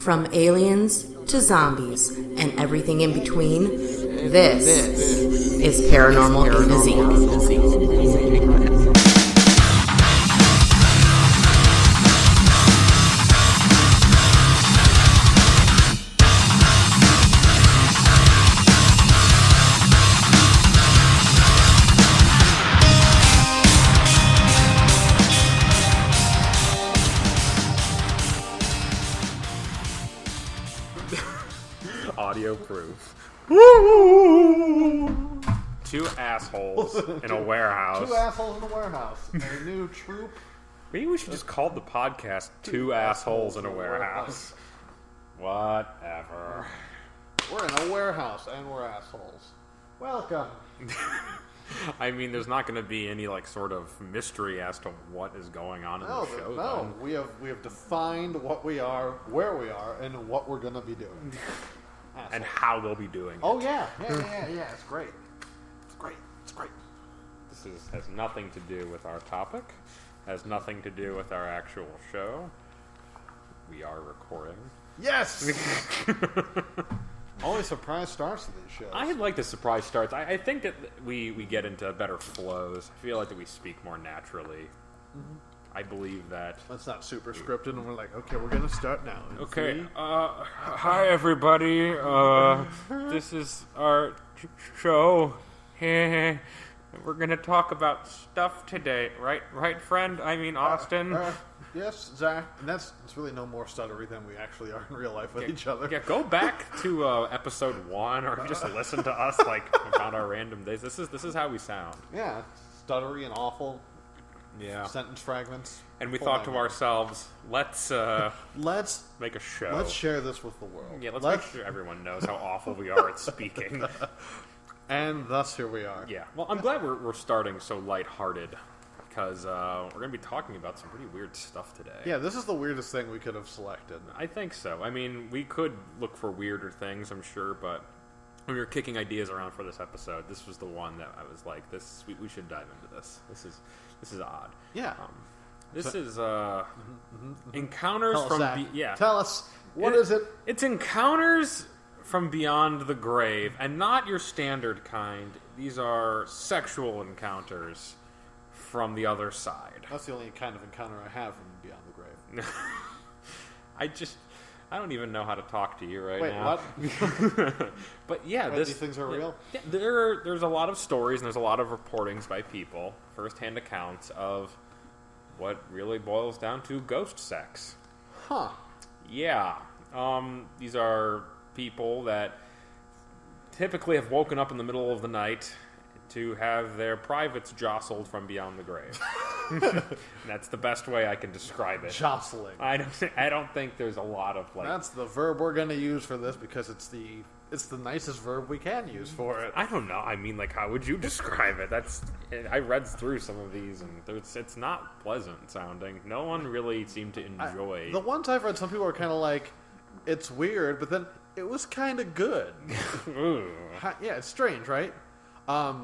From aliens to zombies and everything in between, this is Paranormal A to Z. Audio proof. Two assholes in a warehouse. Two assholes in a warehouse. A new troop. Maybe we should just call the podcast Two Assholes in a Warehouse. Whatever. We're in a warehouse and we're assholes. Welcome. I mean, there's not going to be any sort of mystery as to what is going on in the show. No, we have defined what we are, where we are, and what we're going to be doing. And how we'll be doing it. Oh, yeah. It's great. It's great. This has nothing to do with our topic. Has nothing to do with our actual show. We are recording. Yes! Always surprise starts to these shows. I like the surprise starts. I think that we get into better flows. I feel like that we speak more naturally. Mm-hmm. I believe that. That's not super scripted, and we're like, okay, we're going to start now. Okay, hi everybody. This is our show. We're going to talk about stuff today, right, friend? I mean, Austin. Yes, Zach. And it's really no more stuttery than we actually are in real life with each other. Yeah, go back to episode 1, or just listen to us about our random days. This is how we sound. Yeah, stuttery and awful. Yeah. Sentence fragments. And we thought to ourselves, let's make a show. Let's share this with the world. Yeah, let's make sure everyone knows how awful we are at speaking. And thus here we are. Yeah. Well, I'm glad we're starting so lighthearted, because we're going to be talking about some pretty weird stuff today. Yeah, this is the weirdest thing we could have selected. I think so. I mean, we could look for weirder things, I'm sure, but when we were kicking ideas around for this episode, this was the one that I was like, we should dive into this. This is odd. Yeah. This is encounters from... Tell us, what is it? It's encounters from beyond the grave, and not your standard kind. These are sexual encounters from the other side. That's the only kind of encounter I have from beyond the grave. I don't even know how to talk to you right now. Wait, what? But yeah, these things are real? Yeah, there's a lot of stories and there's a lot of reportings by people, first-hand accounts of what really boils down to ghost sex. Huh. Yeah. These are people that typically have woken up in the middle of the night to have their privates jostled from beyond the grave. That's the best way I can describe it. Jostling. I don't think there's a lot of That's the verb we're going to use for this because it's the nicest verb we can use for it. I don't know. I mean, how would you describe it? I read through some of these, and it's not pleasant sounding. No one really seemed to enjoy. The ones I've read, some people are kind of like, it's weird, but then it was kind of good. Yeah, it's strange, right?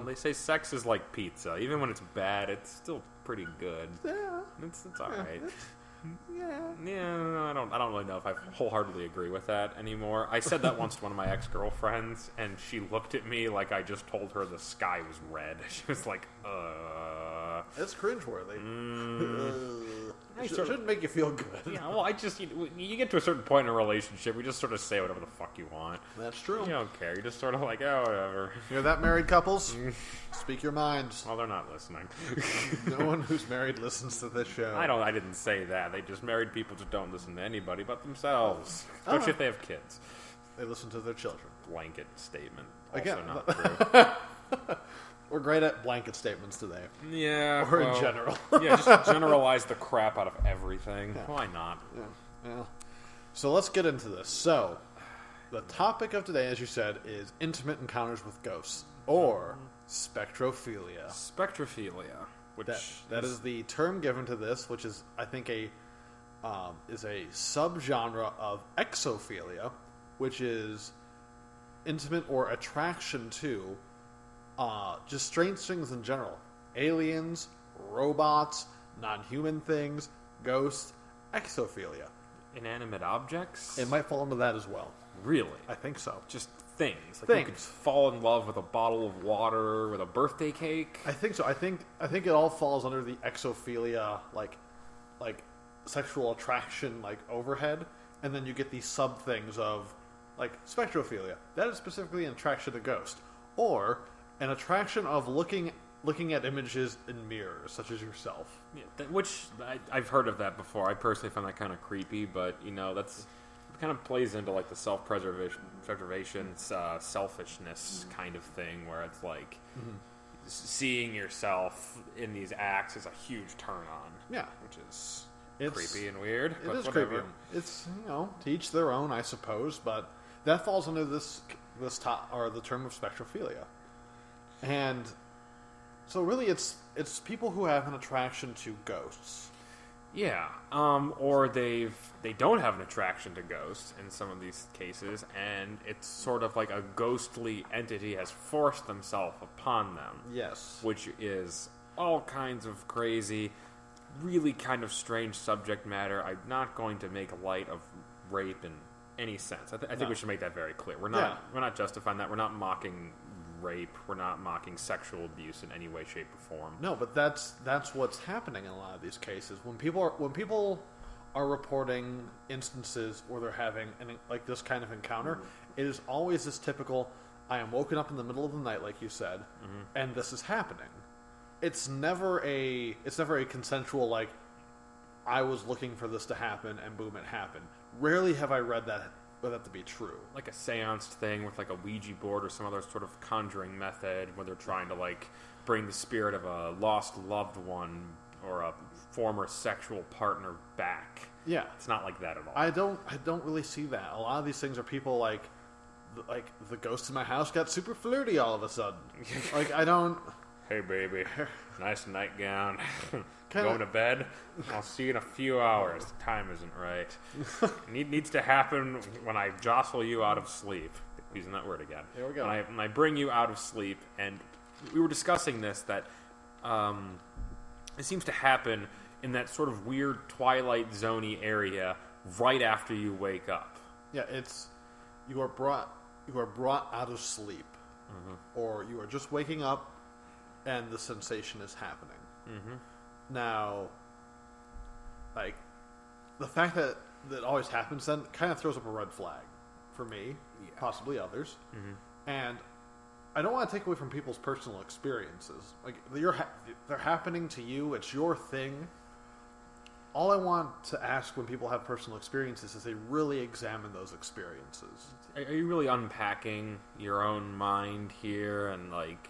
They say sex is like pizza. Even when it's bad, it's still pretty good. Yeah, it's all right. Yeah. I don't really know if I wholeheartedly agree with that anymore. I said that once to one of my ex-girlfriends, and she looked at me like I just told her the sky was red. She was like, It's cringeworthy. It shouldn't make you feel good. Yeah, well, you get to a certain point in a relationship, you just sort of say whatever the fuck you want. That's true. You don't care. You're just sort of like, oh, whatever. You hear that, married couples? Speak your minds. Well, they're not listening. No one who's married listens to this show. I didn't say that. Married people just don't listen to anybody but themselves. Especially if they have kids. They listen to their children. Blanket statement. Again, also not true. We're great at blanket statements today. Yeah. Or in general. Yeah, just generalize the crap out of everything. Yeah. Why not? Yeah. So let's get into this. So, the topic of today, as you said, is intimate encounters with ghosts, or spectrophilia. Spectrophilia. Which that is the term given to this, which is, I think, is a subgenre of exophilia, which is intimate or attraction to just strange things in general. Aliens, robots, non-human things, ghosts, exophilia. inanimate objects? It might fall into that as well. Really? I think so. Just things. Like Things. you could fall in love with a bottle of water, with a birthday cake. I think so. I think it all falls under the exophilia, like sexual attraction, like overhead, and then you get these sub things of like spectrophilia. That is specifically an attraction to ghost, or an attraction of looking at images in mirrors, such as yourself. Yeah, which I've heard of that before. I personally find that kind of creepy, but that's it kind of plays into like the self-preservation, selfishness kind of thing, where it's like seeing yourself in these acts is a huge turn on. Yeah, which is creepy and weird. It but is whatever. creepy. It's to each their own, I suppose, but that falls under this top or the term of spectrophilia, and so really it's people who have an attraction to ghosts. Yeah, or they don't have an attraction to ghosts in some of these cases, and it's sort of like a ghostly entity has forced themselves upon them. Yes. Which is all kinds of crazy, really kind of strange subject matter. I'm not going to make light of rape in any sense. I think we should make that very clear. We're not justifying that. We're not mocking rape. We're not mocking sexual abuse in any way, shape, or form. No, but that's what's happening in a lot of these cases. When people are reporting instances where they're having like this kind of encounter, it is always this typical, I am woken up in the middle of the night, like you said, and this is happening. It's never a consensual, like, I was looking for this to happen and boom, it happened. Rarely have I read that to be true. Like a seance thing with like a Ouija board or some other sort of conjuring method where they're trying to like bring the spirit of a lost loved one or a former sexual partner back. Yeah. It's not like that at all. I don't really see that. A lot of these things are people like the ghost in my house got super flirty all of a sudden. Like, I don't... Hey, baby. Nice nightgown. Going to bed? I'll see you in a few hours. The time isn't right. It needs to happen when I jostle you out of sleep. Using that word again. Here we go. When I bring you out of sleep, and we were discussing this, that it seems to happen in that sort of weird Twilight Zone-y area right after you wake up. Yeah, it's... You are brought out of sleep. Or you are just waking up and the sensation is happening. Now, like, the fact that always happens then kind of throws up a red flag for me, possibly others. And I don't want to take away from people's personal experiences. Like, they're happening to you, it's your thing. All I want to ask when people have personal experiences is they really examine those experiences. Are you really unpacking your own mind here and, like,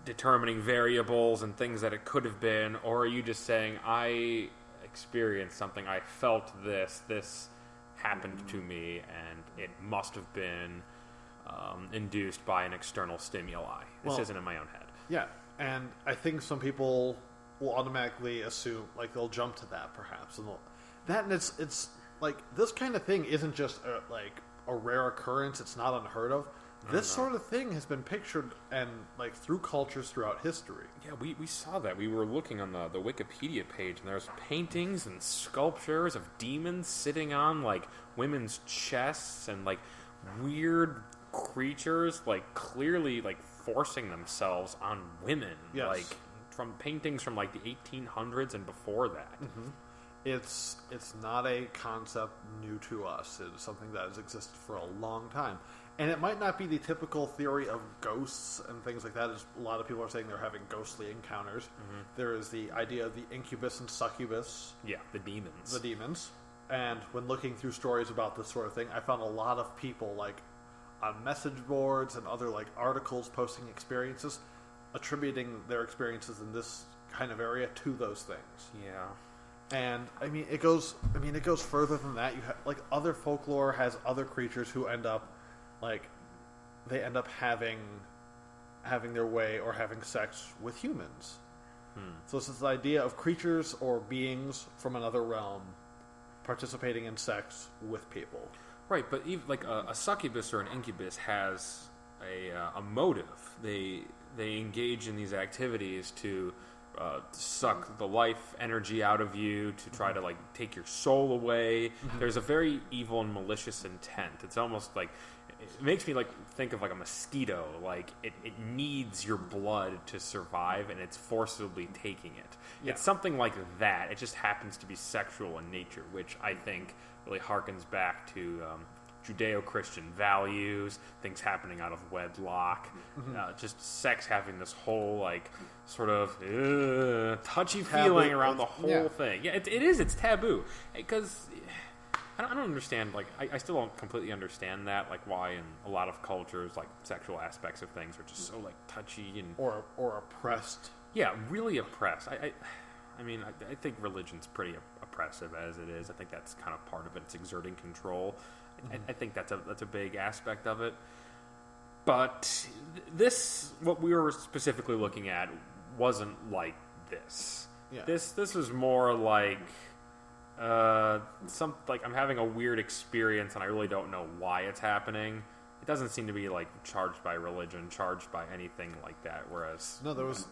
determining variables and things that it could have been, or are you just saying, I experienced something, I felt this happened to me, and it must have been induced by an external stimuli. This isn't in my own head. Yeah, and I think some people will automatically assume, like, they'll jump to that, perhaps, and it's like, this kind of thing isn't just a rare occurrence. It's not unheard of. This sort of thing has been pictured and like through cultures throughout history. Yeah, we saw that. We were looking on the Wikipedia page, and there's paintings and sculptures of demons sitting on like women's chests and like weird creatures, like clearly like forcing themselves on women. Yes. Like from paintings from like the 1800s and before that. It's not a concept new to us. It's something that has existed for a long time. And it might not be the typical theory of ghosts and things like that. As a lot of people are saying they're having ghostly encounters. There is the idea of the incubus and succubus. Yeah, the demons. The demons. And when looking through stories about this sort of thing, I found a lot of people like on message boards and other like articles posting experiences, attributing their experiences in this kind of area to those things. Yeah. And it goes further than that. You have like other folklore has other creatures who end up having their way or having sex with humans. So it's this idea of creatures or beings from another realm participating in sex with people. Right, but even like a succubus or an incubus has a motive. They engage in these activities to suck the life energy out of you, to try to, like, take your soul away. There's a very evil and malicious intent. It's almost like, it makes me, like, think of, like, a mosquito. Like, it needs your blood to survive, and it's forcibly taking it. Yeah. It's something like that. It just happens to be sexual in nature, which I think really harkens back to Judeo-Christian values, things happening out of wedlock, just sex having this whole, like, sort of touchy feeling around the whole thing. Yeah, it is. It's taboo. Because I don't understand, like, I still don't completely understand that, like, why in a lot of cultures, like, sexual aspects of things are just so, like, touchy and... Or oppressed. Yeah, really oppressed. I mean, I think religion's pretty oppressive as it is. I think that's kind of part of it. It's exerting control. I think that's a big aspect of it. But this, what we were specifically looking at, wasn't like this. Yeah. This was more like like I'm having a weird experience and I really don't know why it's happening. It doesn't seem to be, like, charged by religion, charged by anything like that. Whereas No, there was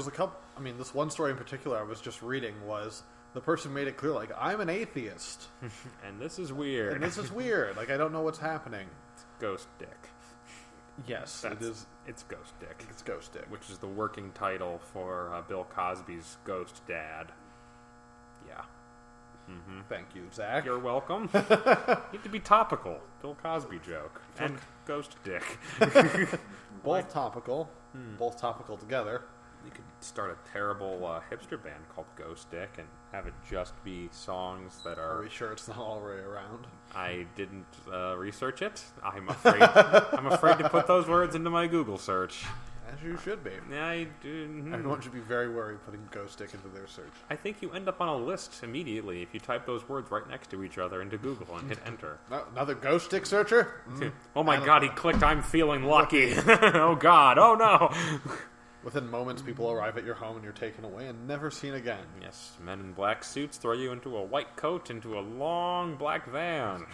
a couple. I mean, this one story in particular I was just reading was the person made it clear, like, I'm an atheist. and this is weird. And this is weird. Like, I don't know what's happening. It's Ghost Dick. Yes, it is. It's Ghost Dick. It's Ghost Dick. Which is the working title for Bill Cosby's Ghost Dad. Yeah. Thank you, Zach. You're welcome. You need to be topical. Bill Cosby joke. And Ghost Dick. Both topical. Both topical together. You could start a terrible hipster band called Ghost Dick and have it just be songs that Are are... we sure it's not already around? I didn't research it. I'm afraid to put those words into my Google search. As you should be. I do. Everyone should be very wary putting Ghost Dick into their search. I think you end up on a list immediately if you type those words right next to each other into Google and hit enter. Another Ghost Dick searcher? Oh my god, he clicked I'm feeling lucky. Oh god, oh no. Within moments, people arrive at your home and you're taken away and never seen again. Yes, men in black suits throw you into a white coat, into a long black van,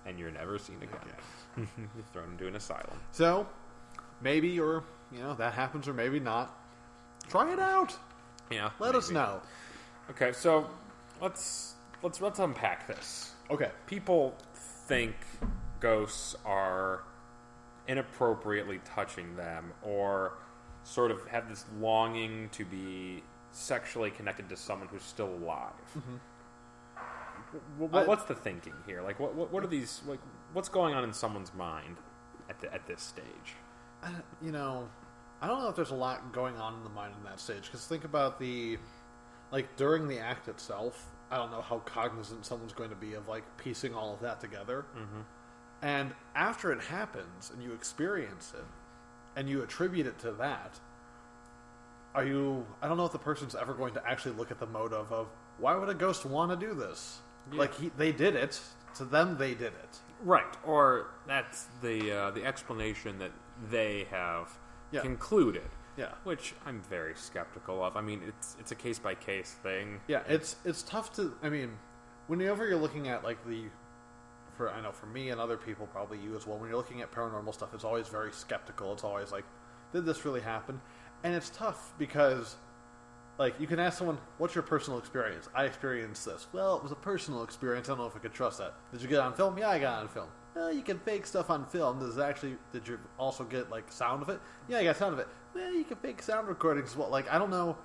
and you're never seen again. You're thrown into an asylum. So, maybe, or, that happens, or maybe not. Try it out. Yeah. Let us know. Okay, so let's unpack this. Okay. People think ghosts are inappropriately touching them, or sort of have this longing to be sexually connected to someone who's still alive. What's the thinking here? Like, what are these? Like, what's going on in someone's mind at this stage? I don't know if there's a lot going on in the mind in that stage. Because think about during the act itself, I don't know how cognizant someone's going to be of, like, piecing all of that together. And after it happens and you experience it, and you attribute it to that, I don't know if the person's ever going to actually look at the motive of, why would a ghost want to do this? Yeah. Like, they did it. To them, they did it. Right. Or that's the explanation that they have concluded. Yeah. Which I'm very skeptical of. I mean, it's a case-by-case thing. Yeah, it's tough to... I mean, whenever you're looking at, like, I know for me and other people, probably you as well, when you're looking at paranormal stuff, it's always very skeptical. It's always like, did this really happen? And it's tough because, like, you can ask someone, what's your personal experience? I experienced this. Well, it was a personal experience. I don't know if I could trust that. Did you get it on film? Yeah, I got it on film. Well, you can fake stuff on film. Did you also get, like, sound of it? Yeah, I got sound of it. Well, you can fake sound recordings as well. Like, I don't know,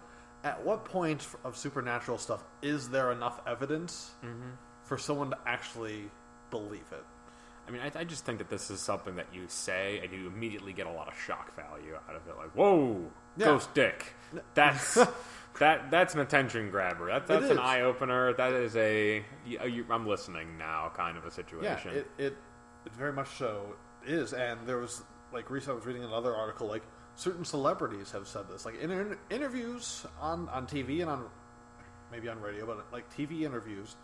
at what point of supernatural stuff is there enough evidence for someone to actually believe it? I mean, I just think that this is something that you say and you immediately get a lot of shock value out of it. Like, whoa, Ghost Dick. That's an attention grabber. That's an eye opener. That is I'm listening now kind of a situation. Yeah, it very much so is. And there was, like, recently I was reading another article, like, certain celebrities have said this, like, in interviews on TV and maybe on radio, but, like, TV interviews,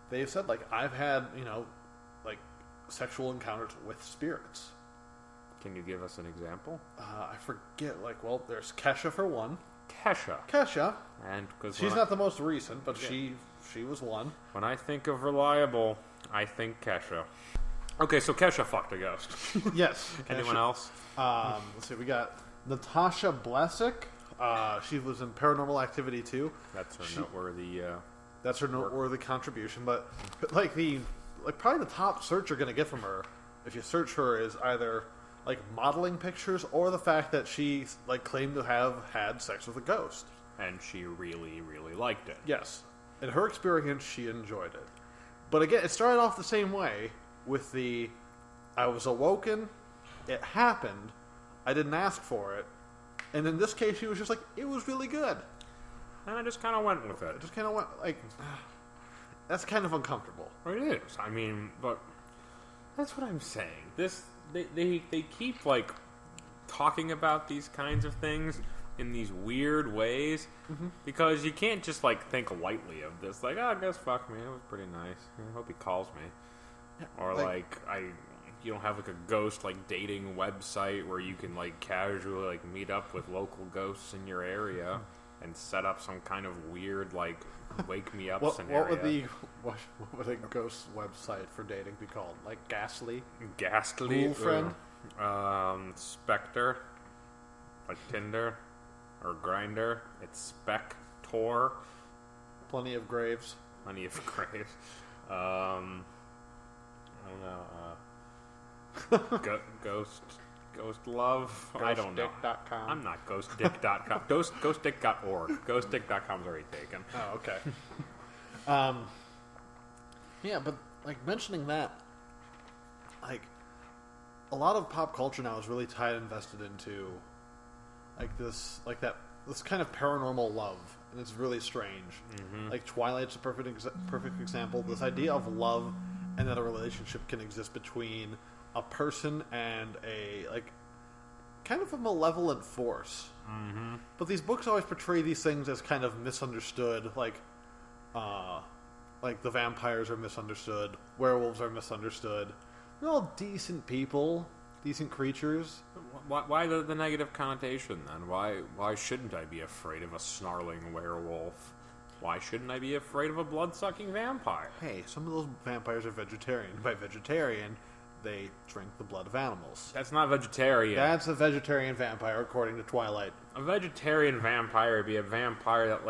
they've said, like, I've had, like, sexual encounters with spirits. Can you give us an example? I forget. Like, well, there's Kesha for one. Kesha. And because she's not the most recent, but she was one. When I think of reliable, I think Kesha. Okay, so Kesha fucked a ghost. Yes. Anyone else? Let's see. We got Natasha Blesick, She was in Paranormal Activity 2. That's her noteworthy. That's her noteworthy contribution. But probably the top search you're going to get from her, if you search her, is either like modeling pictures or the fact that she claimed to have had sex with a ghost, and she really, really liked it. Yes, in her experience, she enjoyed it. But again, it started off the same way with the, I was awoken, it happened, I didn't ask for it, and in this case, she was just like, it was really good. And I just kind of went with it. I just kind of went, that's kind of uncomfortable. It is. I mean, but that's what I'm saying. They keep, talking about these kinds of things in these weird ways, because you can't just, think lightly of this. I guess fuck me, it was pretty nice. I hope he calls me. Yeah, or, you don't have, a ghost, dating website where you can, casually, meet up with local ghosts in your area and set up some kind of weird, wake me up scenario. What would a ghost website for dating be called? Ghastly? Ghastly? Girlfriend? Spectre? Tinder? Or Grindr? It's Spector. Plenty of graves. Plenty of graves. I don't know. Ghost love? I don't know. Ghostdick.com. I'm not ghostdick.com. Ghostdick.org. Ghostdick.com is already taken. Oh, okay. Yeah, but mentioning that, a lot of pop culture now is really tied and invested into this kind of paranormal love, and it's really strange. Twilight's a perfect example. This idea of love and that a relationship can exist between a person and a kind of a malevolent force. But these books always portray these things as kind of misunderstood, the vampires are misunderstood, werewolves are misunderstood. They're all decent people, decent creatures. Why the negative connotation then? Why shouldn't I be afraid of a snarling werewolf? Why shouldn't I be afraid of a blood-sucking vampire? Hey, some of those vampires are vegetarian. By vegetarian, they drink the blood of animals. That's not vegetarian. That's a vegetarian vampire, according to Twilight. A vegetarian vampire would be a vampire that,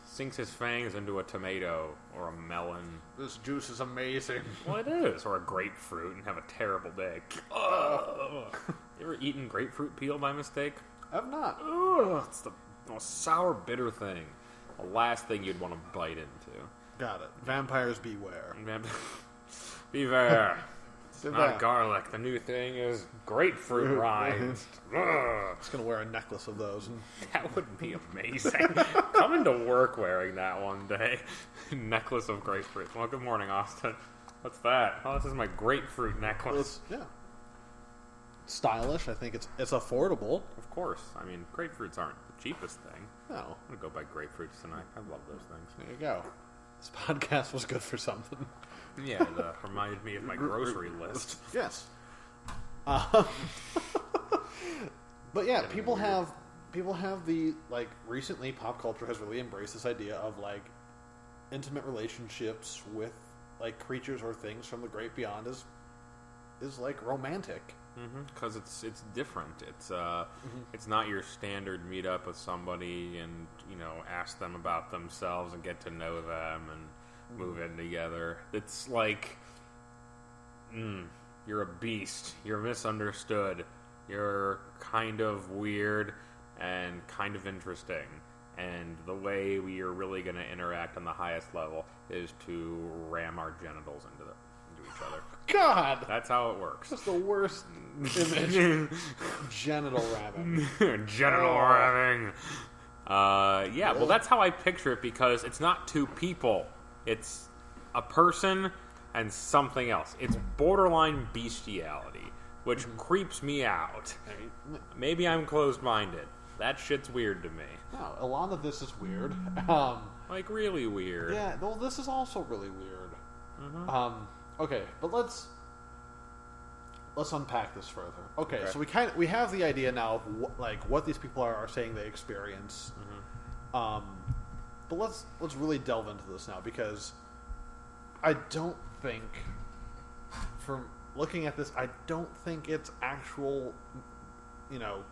sinks his fangs into a tomato or a melon. This juice is amazing. Well, it is. Or a grapefruit and have a terrible day. You ever eaten grapefruit peel by mistake? I've not. Ugh, it's the most sour, bitter thing. The last thing you'd want to bite into. Got it. Vampires beware. Beware. It's not garlic. The new thing is grapefruit rinds. Just gonna wear a necklace of those. That would be amazing. Coming to work wearing that one day. Necklace of grapefruit. Well, good morning, Austin. What's that? Oh, this is my grapefruit necklace. Yeah. Stylish. I think it's affordable. Of course. I mean, grapefruits aren't the cheapest thing. No. I'm gonna go buy grapefruits tonight. I love those things. There you go. This podcast was good for something. Yeah, it reminded me of my grocery list. Yes. But yeah, people have the recently pop culture has really embraced this idea of intimate relationships with creatures or things from the great beyond is romantic. Because it's different. It's not your standard meet up with somebody and ask them about themselves and get to know them and move in together. It's you're a beast. You're misunderstood. You're kind of weird and kind of interesting. And the way we are really going to interact on the highest level is to ram our genitals into each other. God! That's how it works. That's the worst image. Genital ramming. Genital ramming. Yeah, well, that's how I picture it because it's not two people. It's a person and something else. It's borderline bestiality, which creeps me out. Maybe I'm closed-minded. That shit's weird to me. No, a lot of this is weird. Really weird. Yeah, well, this is also really weird. Okay, but let's unpack this further. Okay, so we have the idea now of what these people are saying they experience. But let's really delve into this now because I don't think, from looking at this, I don't think it's actual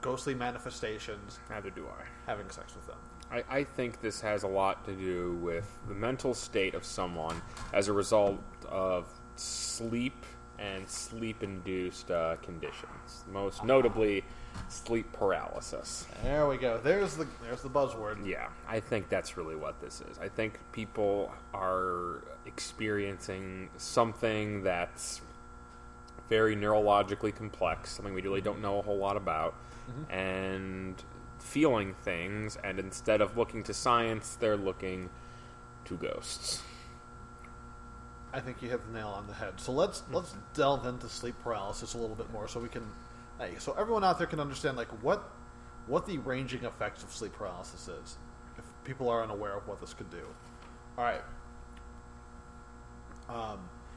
ghostly manifestations, Neither do I. having sex with them. I think this has a lot to do with the mental state of someone as a result of sleep and sleep-induced conditions. Most notably, sleep paralysis. There we go. There's the buzzword. Yeah, I think that's really what this is. I think people are experiencing something that's very neurologically complex, something we really don't know a whole lot about, and feeling things, and instead of looking to science, they're looking to ghosts. I think you hit the nail on the head. So let's delve into sleep paralysis a little bit more, so we can, so everyone out there can understand what the ranging effects of sleep paralysis is, if people are unaware of what this could do. All right.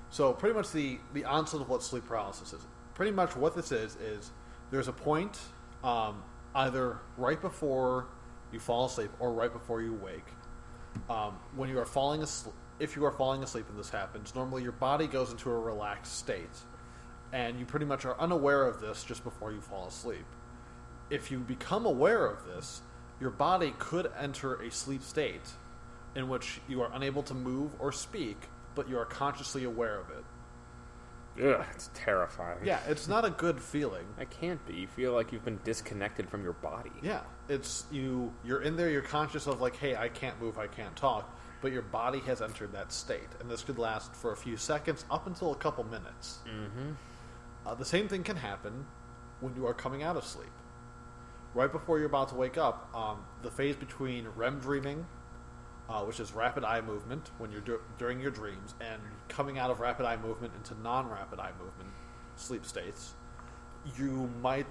So pretty much the onset of what sleep paralysis is. Pretty much what this is there's a point either right before you fall asleep or right before you wake. When you are falling asleep, if you are falling asleep and this happens, normally your body goes into a relaxed state, and you pretty much are unaware of this just before you fall asleep. If you become aware of this, your body could enter a sleep state in which you are unable to move or speak, but you are consciously aware of it. Ugh, it's terrifying. Yeah, it's not a good feeling. It can't be. You feel like you've been disconnected from your body. Yeah, it's you're in there, you're conscious of like, hey, I can't move, I can't talk, but your body has entered that state, and this could last for a few seconds up until a couple minutes. The same thing can happen when you are coming out of sleep. Right before you're about to wake up, the phase between REM dreaming, which is rapid eye movement when you're during your dreams, and coming out of rapid eye movement into non-rapid eye movement sleep states,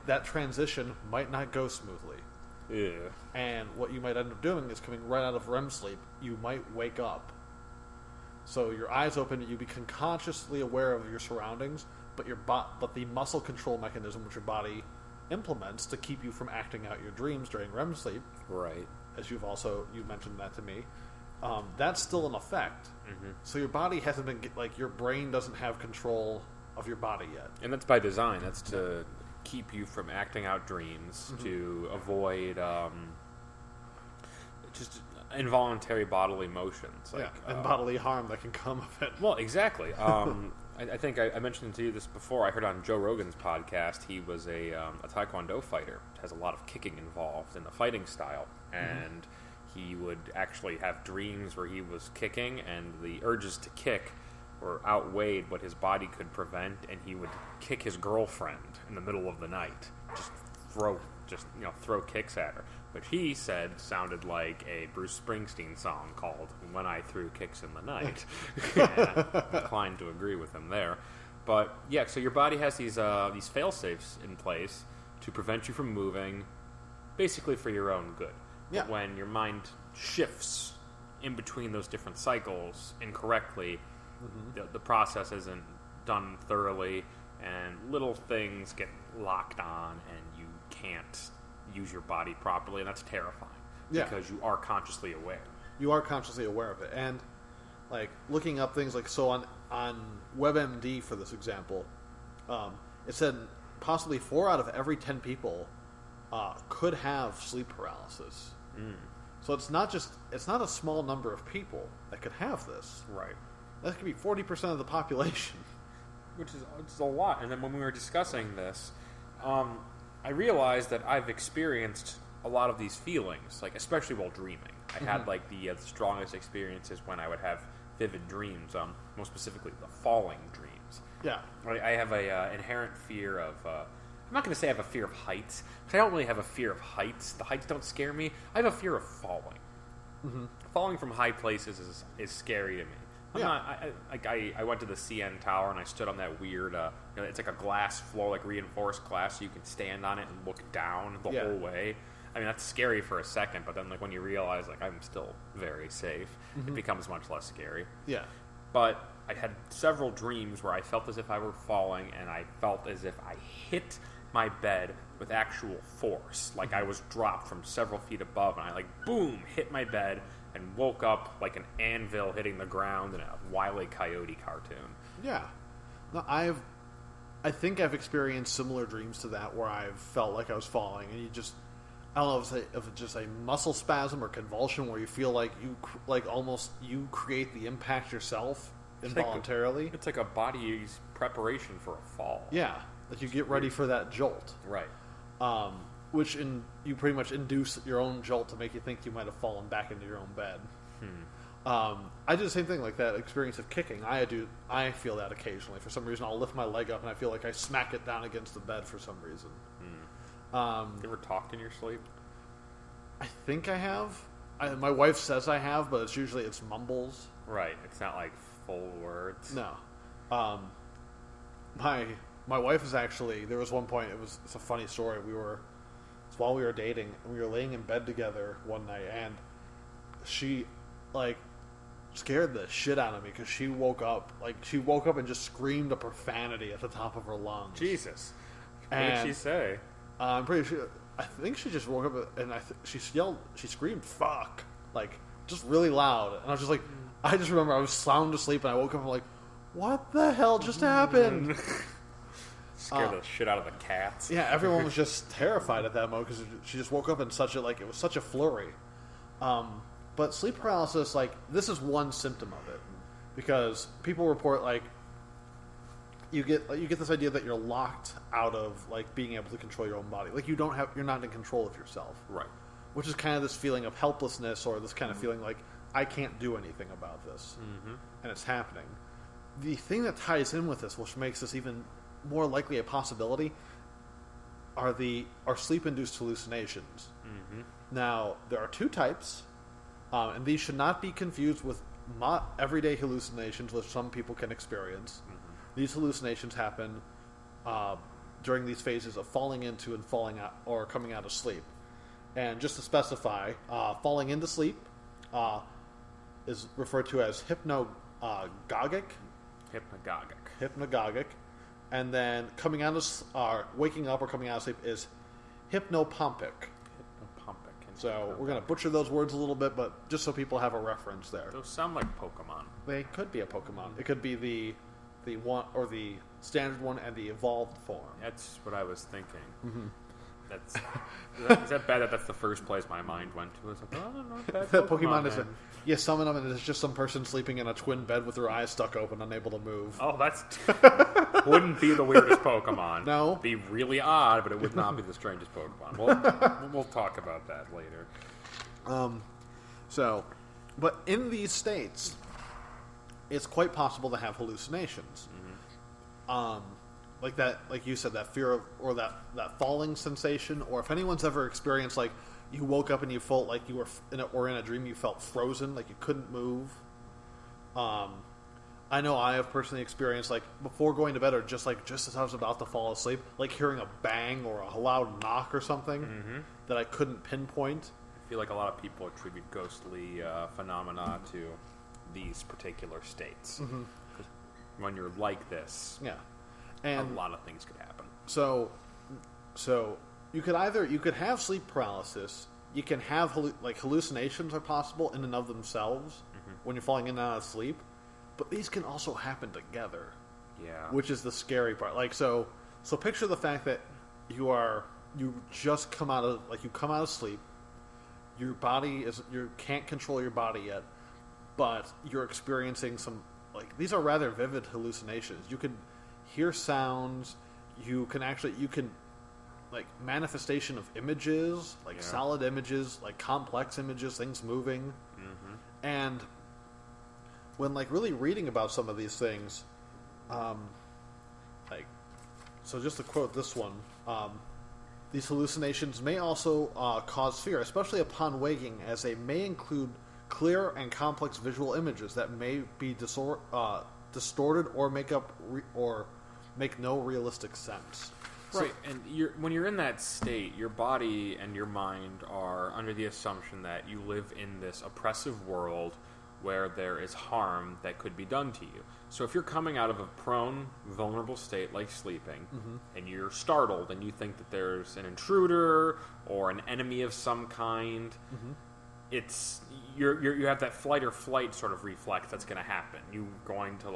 that transition might not go smoothly. Yeah. And what you might end up doing is coming right out of REM sleep, you might wake up. So your eyes open, you become consciously aware of your surroundings, but the muscle control mechanism which your body implements to keep you from acting out your dreams during REM sleep, Right. as you mentioned that to me, that's still in effect. So your body hasn't been your brain doesn't have control of your body yet. And that's by design. That's to keep you from acting out dreams, to avoid just involuntary bodily motions. And bodily harm that can come of it. Well, exactly. I think I mentioned to you this before. I heard on Joe Rogan's podcast, he was a Taekwondo fighter. Has a lot of kicking involved in the fighting style. And he would actually have dreams where he was kicking, and the urges to kick were outweighed what his body could prevent, and he would kick his girlfriend in the middle of the night. Just throw kicks at her. Which he said sounded like a Bruce Springsteen song called "When I Threw Kicks in the Night." Inclined to agree with him there, but yeah. So your body has these fail-safes in place to prevent you from moving, basically for your own good. Yeah. But when your mind shifts in between those different cycles incorrectly, the process isn't done thoroughly, and little things get locked on, and you can't use your body properly, and that's terrifying. Yeah. Because you are consciously aware. You are consciously aware of it. And looking up things on WebMD for this example, it said possibly 4 out of every 10 people could have sleep paralysis. So it's not a small number of people that could have this. Right. That could be 40% of the population. Which is a lot. And then when we were discussing this, I realized that I've experienced a lot of these feelings, especially while dreaming. I had the strongest experiences when I would have vivid dreams, most specifically the falling dreams. Yeah. I have a inherent fear of. I'm not going to say I have a fear of heights, because I don't really have a fear of heights. The heights don't scare me. I have a fear of falling. Falling from high places is scary to me. I went to the CN Tower and I stood on that weird, it's like a glass floor, like reinforced glass, so you can stand on it and look down the whole way. I mean, that's scary for a second, but then when you realize I'm still very safe, it becomes much less scary. Yeah. But I had several dreams where I felt as if I were falling, and I felt as if I hit my bed with actual force, like I was dropped from several feet above, and I boom, hit my bed, and woke up like an anvil hitting the ground in a Wile E. Coyote cartoon. Yeah. No, I've I think I've experienced similar dreams to that where I've felt like I was falling, and you just, I don't know if it's just a muscle spasm or convulsion where you feel like almost you create the impact yourself involuntarily. It's like a body's preparation for a fall. Yeah, like you get ready for that jolt. Right. You pretty much induce your own jolt to make you think you might have fallen back into your own bed. I do the same thing, like that experience of kicking. I feel that occasionally. For some reason, I'll lift my leg up and I feel like I smack it down against the bed for some reason. You ever talked in your sleep? I think I have. My wife says I have, but it's mumbles. Right. It's not like full words. No. My wife is actually. There was one point. It's a funny story. It's while we were dating, and we were laying in bed together one night, and she scared the shit out of me because she woke up and just screamed a profanity at the top of her lungs. Jesus. What did she say? I'm pretty sure. I think she just woke up and she screamed "fuck" just really loud, and I was just like, I just remember I was sound asleep and I woke up and I'm like, what the hell just happened? Scared the shit out of the cats. Yeah, everyone was just terrified at that moment because she just woke up in it was such a flurry. But sleep paralysis, this is one symptom of it, because people report you get this idea that you're locked out of being able to control your own body, you're not in control of yourself, right? Which is kind of this feeling of helplessness, or this kind of feeling like I can't do anything about this, and it's happening. The thing that ties in with this, which makes this even more likely a possibility, are sleep-induced hallucinations. Now, there are two types, and these should not be confused with everyday hallucinations, which some people can experience. These hallucinations happen during these phases of falling into and falling out or coming out of sleep. And just to specify, falling into sleep is referred to as hypnagogic. Hypnagogic. And then waking up or coming out of sleep is hypnopompic. So we're going to butcher those words a little bit, but just so people have a reference there. Those sound like Pokemon. They could be a Pokemon. It could be the one or the standard one and the evolved form. That's what I was thinking. Is that bad that that's the first place my mind went to? It's like, oh, no, bad Pokemon is you summon them and it's just some person sleeping in a twin bed with their eyes stuck open, unable to move. Oh, that's wouldn't be the weirdest Pokemon. No, it'd be really odd, but it would not be the strangest Pokemon. We'll talk about that later. But in these states, it's quite possible to have hallucinations. Like you said, that fear of, or that falling sensation, or if anyone's ever experienced, you woke up and you felt like you were in a dream, you felt frozen, like you couldn't move. I know I have personally experienced, before going to bed, or just as I was about to fall asleep, hearing a bang or a loud knock or something that I couldn't pinpoint. I feel like a lot of people attribute ghostly phenomena to these particular states. When you're like this, and a lot of things could happen. So you could have sleep paralysis. You can have hallucinations are possible in and of themselves when you're falling in and out of sleep, but these can also happen together. Yeah, which is the scary part. So picture the fact that you just come out of sleep. Your body you can't control your body yet, but you're experiencing some these are rather vivid hallucinations. You can hear sounds. You can manifestation of images, solid images, complex images, things moving. And when really reading about some of these things, so just to quote this one, these hallucinations may also cause fear, especially upon waking, as they may include clear and complex visual images that may be distorted or make no realistic sense. Right, and when you're in that state, your body and your mind are under the assumption that you live in this oppressive world where there is harm that could be done to you. So if you're coming out of a prone, vulnerable state like sleeping, and you're startled and you think that there's an intruder or an enemy of some kind, you have that flight or flight sort of reflex that's going to happen. You're going to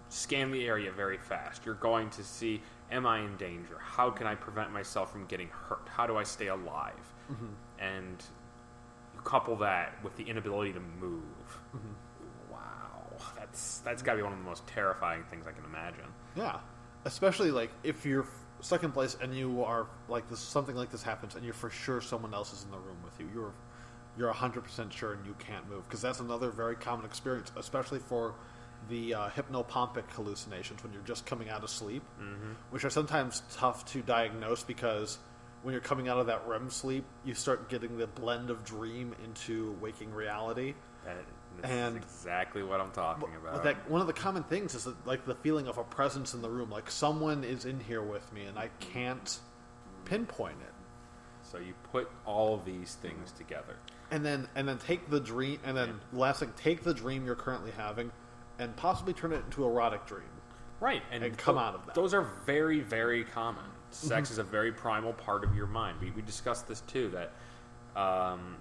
scan the area very fast. You're going to see, am I in danger? How can I prevent myself from getting hurt? How do I stay alive? Mm-hmm. And you couple that with the inability to move. Mm-hmm. Wow, that's got to be one of the most terrifying things I can imagine. Yeah, especially like if you're stuck in place and you are like this, something like this happens, and you're for sure someone else is in the room with you. You're 100% sure, and you can't move, because that's another very common experience, especially for the hypnopompic hallucinations when you're just coming out of sleep, which are sometimes tough to diagnose because when you're coming out of that REM sleep, you start getting the blend of dream into waking reality. That's exactly what I'm talking about. One of the common things is like the feeling of a presence in the room, like someone is in here with me, and I can't pinpoint it. So you put all of these things together, and then take the dream, and then last thing, take the dream you're currently having, and possibly turn it into an erotic dream, right? And come out of that. Those are very, very common. Sex is a very primal part of your mind. We discussed this too, that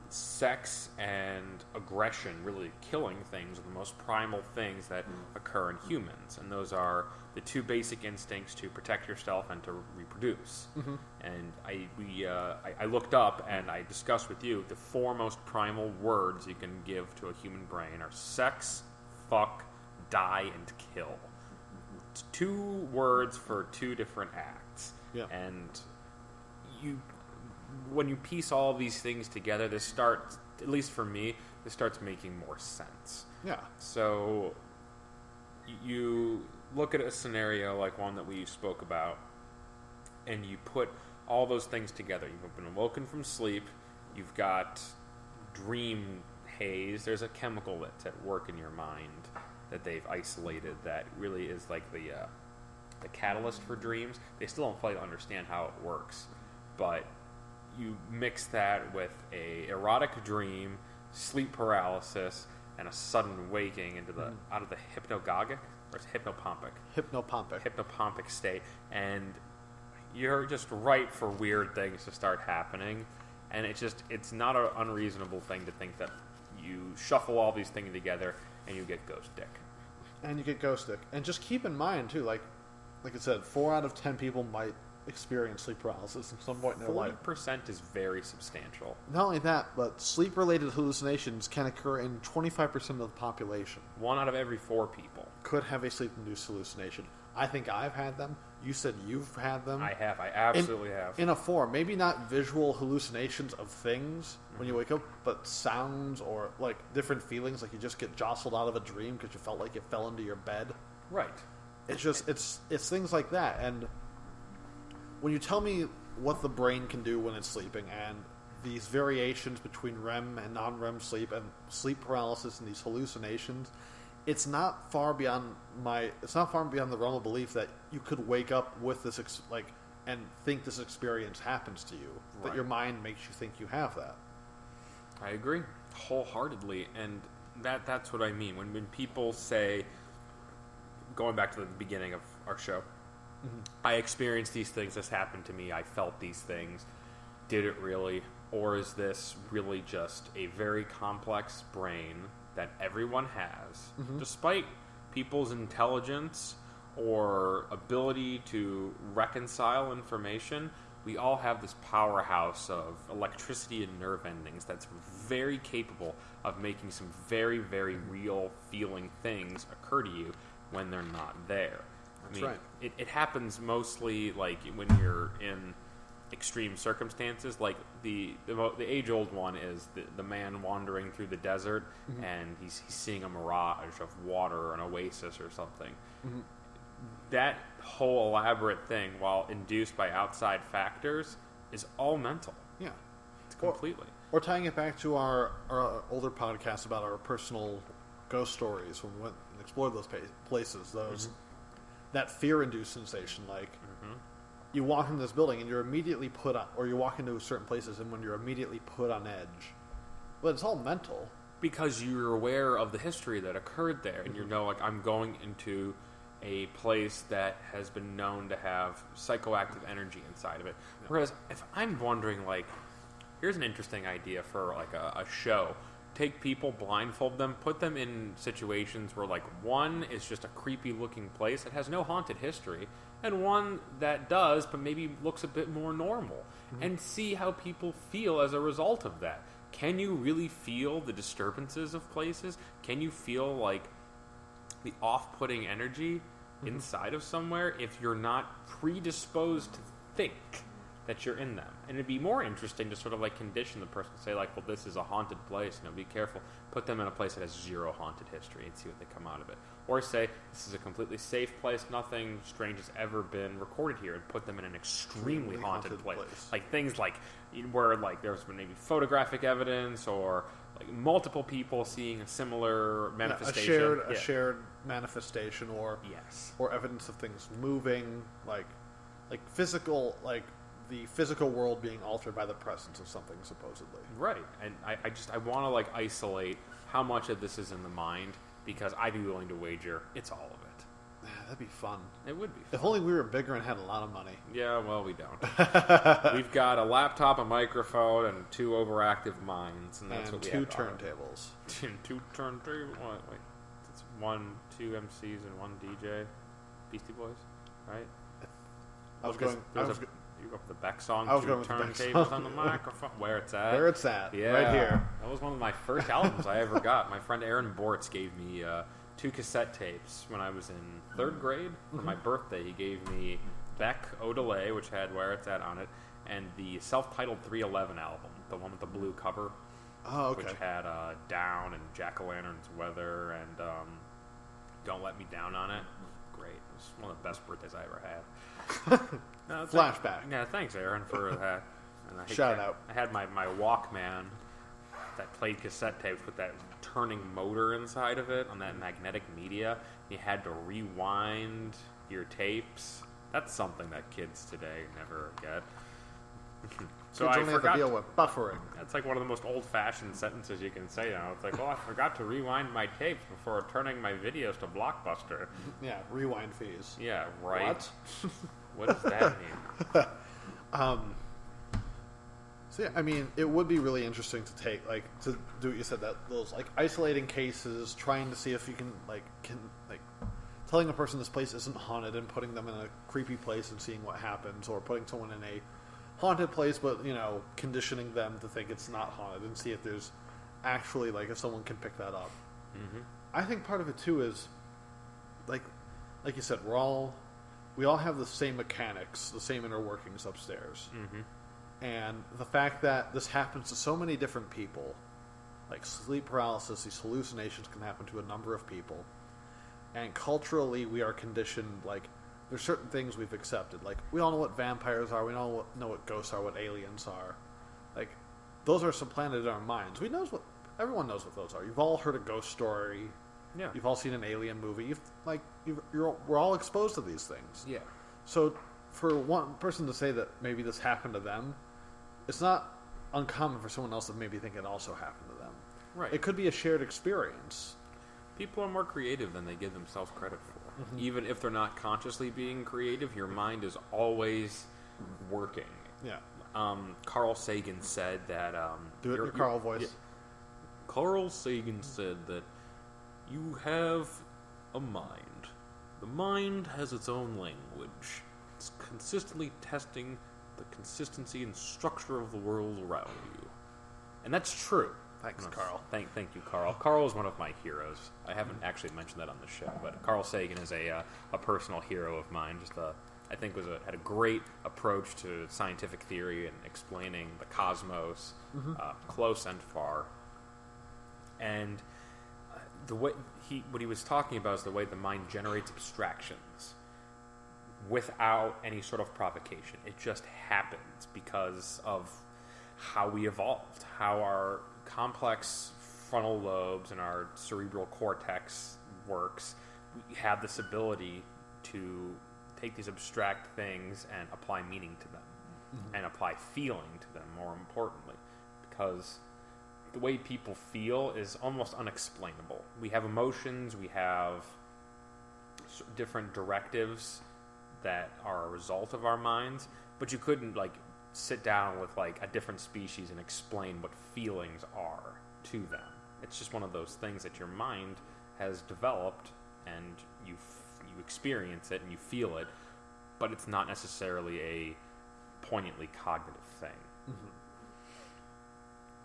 sex and aggression, really killing things, are the most primal things that occur in humans, and those are the two basic instincts to protect yourself and to reproduce. And I looked up and I discussed with you the four most primal words you can give to a human brain are sex, fuck, die, and kill. It's two words for two different acts. Yeah. And when you piece all of these things together, this starts, at least for me, this starts making more sense. Yeah. So you look at a scenario like one that we spoke about, and you put all those things together. You've been awoken from sleep. You've got dream haze. There's a chemical that's at work in your mind that they've isolated that really is like the catalyst for dreams. They still don't fully understand how it works, but you mix that with a erotic dream, sleep paralysis, and a sudden waking into the out of the hypnagogic or hypnopompic state, and you're just ripe for weird things to start happening. And it's not an unreasonable thing to think that you shuffle all these things together and you get ghost dick. And just keep in mind too, like I said, 4 out of 10 people might experience sleep paralysis at some point in their life. 40% is very substantial. Not only that, but sleep-related hallucinations can occur in 25% of the population. 1 out of every 4 people could have a sleep-induced hallucination. I think I've had them. You said you've had them. I have. I absolutely have. In a form. Maybe not visual hallucinations of things when you wake up, but sounds or like different feelings, like you just get jostled out of a dream because you felt like you fell into your bed. Right. It's just, it's things like that. And when you tell me what the brain can do when it's sleeping and these variations between REM and non-REM sleep and sleep paralysis and these hallucinations, it's not far beyond the realm of belief that you could wake up with this and think this experience happens to you. Right. That your mind makes you think you have that. I agree wholeheartedly, and that's what I mean when people say, going back to the beginning of our show, I experienced these things, this happened to me, I felt these things. Did it really? Or is this really just a very complex brain that everyone has, despite people's intelligence or ability to reconcile information? We all have this powerhouse of electricity and nerve endings that's very capable of making some very, very real feeling things occur to you when they're not there. That's right. It happens mostly like when you're in extreme circumstances, like the age-old one is the man wandering through the desert and he's seeing a mirage of water or an oasis or something. That whole elaborate thing, while induced by outside factors, is all mental. Yeah. It's completely. Or tying it back to our older podcast about our personal ghost stories when we went and explored those places, that fear-induced sensation, like you walk into this building and you're immediately put on, or you walk into certain places and when you're immediately put on edge. But it's all mental. Because you're aware of the history that occurred there, and you know, like, I'm going into a place that has been known to have psychoactive energy inside of it. Whereas if I'm wondering, like, here's an interesting idea for like a show. take people, blindfold them, put them in situations where, like, one is just a creepy-looking place that has no haunted history, and one that does, but maybe looks a bit more normal, and see how people feel as a result of that. Can you really feel the disturbances of places? Can you feel, like, the off-putting energy inside of somewhere if you're not predisposed to think that you're in them? And it'd be more interesting to sort of, like, condition the person, say, like, well, this is a haunted place, be careful. Put them in a place that has zero haunted history and see what they come out of it. Or say, this is a completely safe place, nothing strange has ever been recorded here, and put them in an extremely haunted place. Like, things like, where, like, there's been maybe photographic evidence, or, like, multiple people seeing a similar manifestation. A shared manifestation, or evidence of things moving, like physical, like, the physical world being altered by the presence of something, supposedly. Right. And I want to, like, isolate how much of this is in the mind, because I'd be willing to wager it's all of it. That'd be fun. It would be fun. If only we were bigger and had a lot of money. Yeah, well, we don't. We've got a laptop, a microphone, and 2 overactive minds, and that's what we have. 2 turntables. 2 turntables? Wait. It's 2 MCs and 1 DJ. Beastie Boys, right? You go for the Beck song, 2 turntables on the microphone. Where It's At. Where It's At, yeah. right here. That was one of my first albums I ever got. My friend Aaron Bortz gave me 2 cassette tapes when I was in 3rd grade. For my birthday, he gave me Beck Odelay, which had Where It's At on it, and the self-titled 311 album, the one with the blue cover. Oh, okay. Which had Down and Jack-O-Lantern's Weather and Don't Let Me Down on it. Great. It was one of the best birthdays I ever had. Flashback. Thanks, Aaron, for that. And Shout out. I had my Walkman that played cassette tapes with that turning motor inside of it on that magnetic media. You had to rewind your tapes. That's something that kids today never get. So kids I only forgot have to deal with buffering. That's like one of the most old-fashioned sentences you can say now. It's like, I forgot to rewind my tapes before turning my videos to Blockbuster. Yeah, rewind fees. Yeah, right. What? What does that mean? So yeah, I mean, it would be really interesting to to do what you said, that those, like, isolating cases, trying to see if you can telling a person this place isn't haunted and putting them in a creepy place and seeing what happens, or putting someone in a haunted place but, conditioning them to think it's not haunted and see if there's actually, like, if someone can pick that up. Mm-hmm. I think part of it too is, like you said, we all have the same mechanics, the same inner workings upstairs. Mm-hmm. And the fact that this happens to so many different people, like sleep paralysis, these hallucinations can happen to a number of people. And culturally, we are conditioned, like, there's certain things we've accepted. Like, we all know what vampires are, we all know what ghosts are, what aliens are. Like, those are supplanted in our minds. Everyone knows what those are. You've all heard a ghost story. Yeah. You've all seen an alien movie. We're all exposed to these things. Yeah. So for one person to say that maybe this happened to them, it's not uncommon for someone else to maybe think it also happened to them. Right. It could be a shared experience. People are more creative than they give themselves credit for. Mm-hmm. Even if they're not consciously being creative, your mind is always working. Yeah. Carl Sagan said that... Do it in your Carl voice. Yeah. Carl Sagan said that you have a mind. The mind has its own language. It's consistently testing the consistency and structure of the world around you. And that's true. Thanks, Carl. Thank you, Carl. Carl is one of my heroes. I haven't actually mentioned that on the show, but Carl Sagan is a personal hero of mine. I think had a great approach to scientific theory and explaining the cosmos, close and far. And what he was talking about is the way the mind generates abstractions without any sort of provocation. It just happens because of how we evolved, how our complex frontal lobes and our cerebral cortex works. We have this ability to take these abstract things and apply meaning to them, and apply feeling to them, more importantly, because the way people feel is almost unexplainable. We have emotions, we have different directives that are a result of our minds, but you couldn't, like, sit down with, like, a different species and explain what feelings are to them. It's just one of those things that your mind has developed, and you experience it and you feel it, but it's not necessarily a poignantly cognitive thing. Mm-hmm.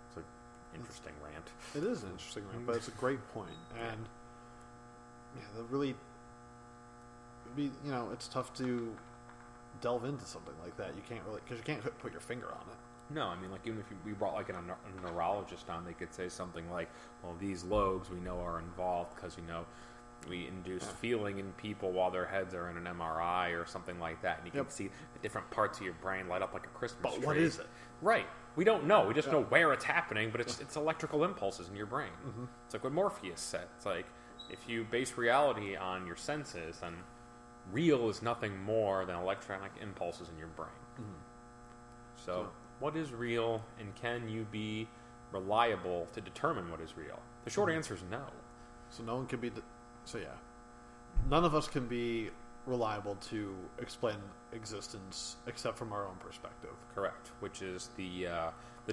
It's an interesting rant. It is an interesting rant, but it's a great point. And really, it's tough to delve into something like that. You can't really, because you can't put your finger on it. No, I mean, like, even if we brought, like, a neurologist on, they could say something like, well, these lobes we know are involved because, we induce feeling in people while their heads are in an MRI or something like that, and you can see the different parts of your brain light up like a Christmas tree. But what is it? Right. We don't know. We just know where it's happening, but it's electrical impulses in your brain. Mm-hmm. It's like what Morpheus said. It's like, if you base reality on your senses, then real is nothing more than electronic impulses in your brain. Mm-hmm. So, what is real, and can you be reliable to determine what is real? The short answer is no. So no one can be... none of us can be reliable to explain existence except from our own perspective. Correct. Which is the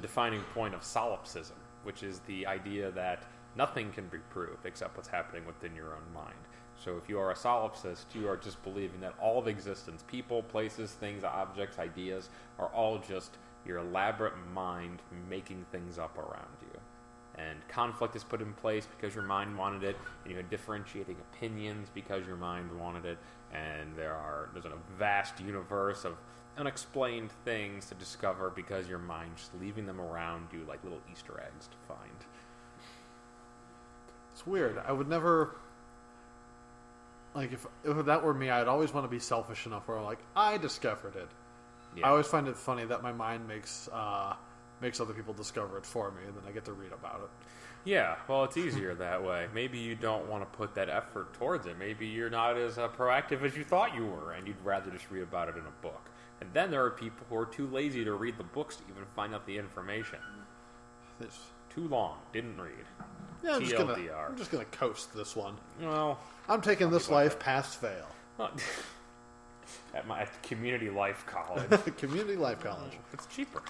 defining point of solipsism, which is the idea that nothing can be proved except what's happening within your own mind. So if you are a solipsist, you are just believing that all of existence, people, places, things, objects, ideas, are all just your elaborate mind making things up around you. And conflict is put in place because your mind wanted it, and you had differentiating opinions because your mind wanted it, and there's a vast universe of unexplained things to discover because your mind's just leaving them around you like little Easter eggs to find. It's weird. I would never... Like, if that were me, I'd always want to be selfish enough where I'm like, I discovered it. Yeah. I always find it funny that my mind makes other people discover it for me, and then I get to read about it. Yeah, well, it's easier that way. Maybe you don't want to put that effort towards it. Maybe you're not as proactive as you thought you were, and you'd rather just read about it in a book. And then there are people who are too lazy to read the books to even find out the information. Too long. Didn't read. Yeah, I'm just gonna coast this one. Well, I'm taking this life past fail. Well, at community life college. Community life college. It's cheaper.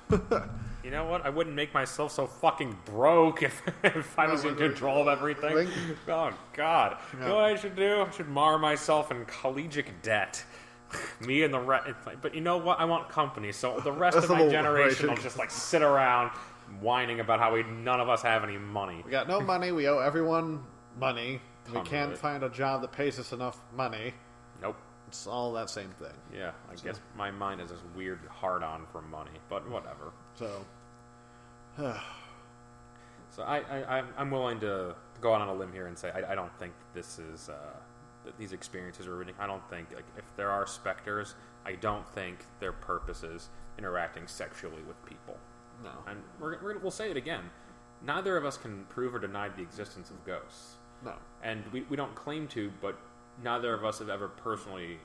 You know what? I wouldn't make myself so fucking broke if I was in control of everything. Oh, God. Yeah. You know what I should do? I should mar myself in collegiate debt. Me and the rest. But you know what? I want company, so the rest of my generation will just, like, sit around whining about how none of us have any money. We got no money. We owe everyone money. We can't find a job that pays us enough money. Nope. It's all that same thing. Yeah, I guess my mind is this weird hard-on for money, but whatever. So I'm willing to go out on a limb here and say I don't think this is that these experiences are reading. I don't think, like, if there are specters, I don't think their purpose is interacting sexually with people. No. And we'll say it again. Neither of us can prove or deny the existence of ghosts. No. And we don't claim to, but neither of us have ever personally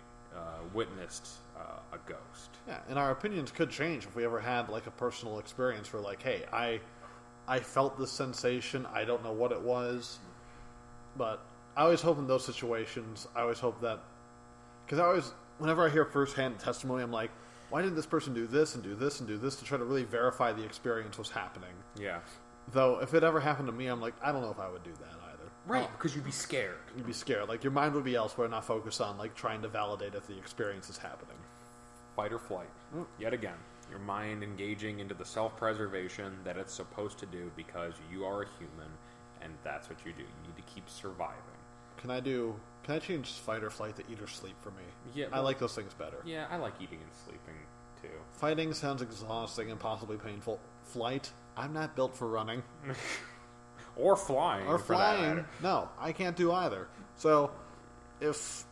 witnessed a ghost. Yeah, and our opinions could change if we ever had, like, a personal experience where, like, hey, I felt this sensation, I don't know what it was, but I always hope in those situations, because whenever I hear firsthand testimony, I'm like, why didn't this person do this and do this and do this to try to really verify the experience was happening? Yeah. Though, if it ever happened to me, I'm like, I don't know if I would do that either. Right, because you'd be scared. You'd be scared. Like, your mind would be elsewhere, not focused on, like, trying to validate if the experience is happening. Fight or flight. Yet again, your mind engaging into the self-preservation that it's supposed to do because you are a human, and that's what you do. You need to keep surviving. Can I change fight or flight to eat or sleep for me? Yeah. I like those things better. Yeah, I like eating and sleeping, too. Fighting sounds exhausting and possibly painful. Flight, I'm not built for running. Or flying. Or flying. No, I can't do either. So, if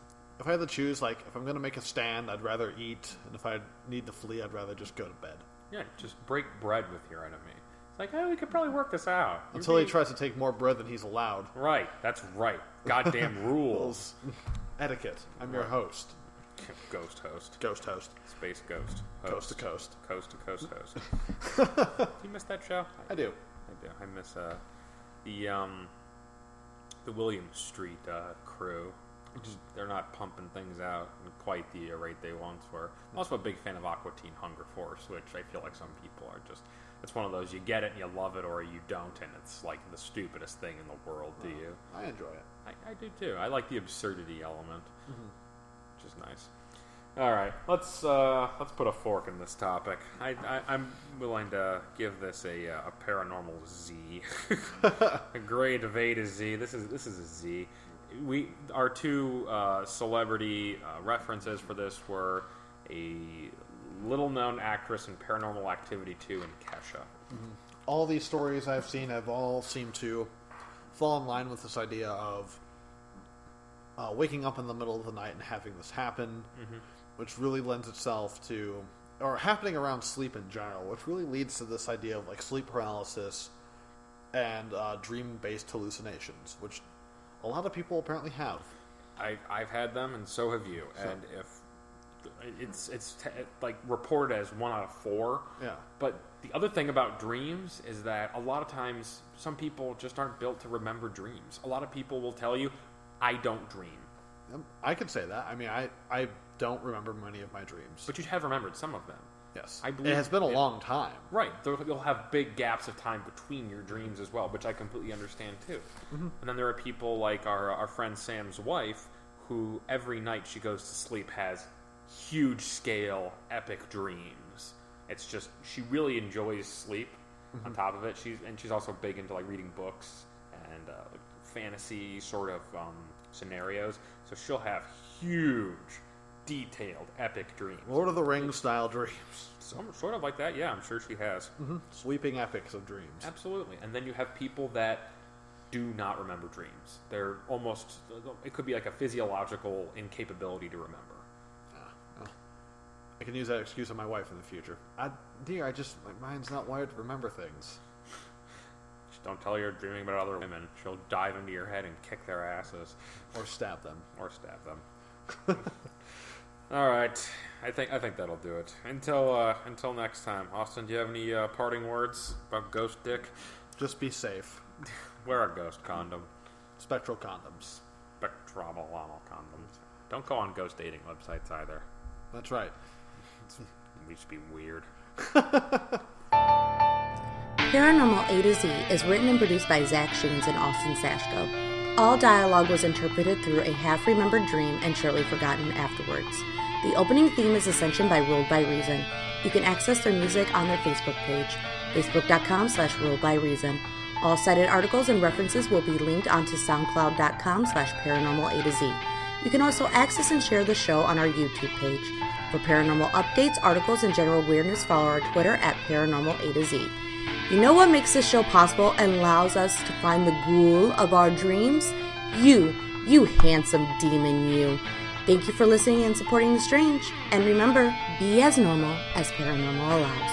I had to choose, like, if I'm going to make a stand, I'd rather eat. And if I need to flee, I'd rather just go to bed. Yeah, just break bread with your enemy. It's like, oh, we could probably work this out. Until he tries to take more bread than he's allowed. Right, that's right. Goddamn rules. Etiquette. I'm your host. Ghost host. Ghost host. Space ghost. Host. Coast to coast. Coast to coast host. Do you miss that show? I do. I miss the William Street crew. They're not pumping things out at quite the rate they once were. I'm also a big fan of Aqua Teen Hunger Force, which I feel like some people are just... It's one of those, you get it and you love it, or you don't, and it's like the stupidest thing in the world to you. I enjoy it. I do too. I like the absurdity element, which is nice. All right, let's put a fork in this topic. I'm willing to give this a paranormal Z, a grade of A to Z. This is a Z. Our two celebrity references for this were a little-known actress in Paranormal Activity 2 and Kesha. All these stories I've seen have all seemed to fall in line with this idea of waking up in the middle of the night and having this happen, which really lends itself to, or happening around sleep in general, which really leads to this idea of like sleep paralysis and dream-based hallucinations, which a lot of people apparently have. I've had them, and so have you. So. And if it's like reported as 1 out of 4. Yeah. But the other thing about dreams is that a lot of times some people just aren't built to remember dreams. A lot of people will tell you, "I don't dream." I could say that. I mean, I don't remember many of my dreams, but you have remembered some of them. Yes, I believe it has been a long time. Right. You'll have big gaps of time between your dreams as well, which I completely understand too. And then there are people like our friend Sam's wife, who every night she goes to sleep has huge scale, epic dreams. It's just, she really enjoys sleep. On top of it, she's also big into like reading books and fantasy sort of scenarios. So she'll have huge, detailed, epic dreams. Lord of the Rings style dreams. Some sort of like that, yeah. I'm sure she has. Sweeping epics of dreams. Absolutely. And then you have people that do not remember dreams. They're almost, it could be like a physiological incapability to remember. I can use that excuse on my wife in the future. My mind's not wired to remember things. Just don't tell her you're dreaming about other women. She'll dive into your head and kick their asses. Or stab them. All right. I think that'll do it. Until next time. Austin, do you have any parting words about ghost dick? Just be safe. Wear a ghost condom. Spectral condoms. Spectral condoms. Don't go on ghost dating websites either. That's right. We should be weird. Paranormal A to Z is written and produced by Zach Shanes and Austin Sashko. All dialogue was interpreted through a half-remembered dream and shortly forgotten afterwards. The opening theme is Ascension by Ruled by Reason. You can access their music on their Facebook page, facebook.com/Ruled by Reason. All cited articles and references will be linked onto soundcloud.com/Paranormal A to Z. You can also access and share the show on our YouTube page. For paranormal updates, articles, and general weirdness, follow our Twitter at Paranormal A to Z. You know what makes this show possible and allows us to find the ghoul of our dreams? You handsome demon, you. Thank you for listening and supporting The Strange. And remember, be as normal as paranormal allows.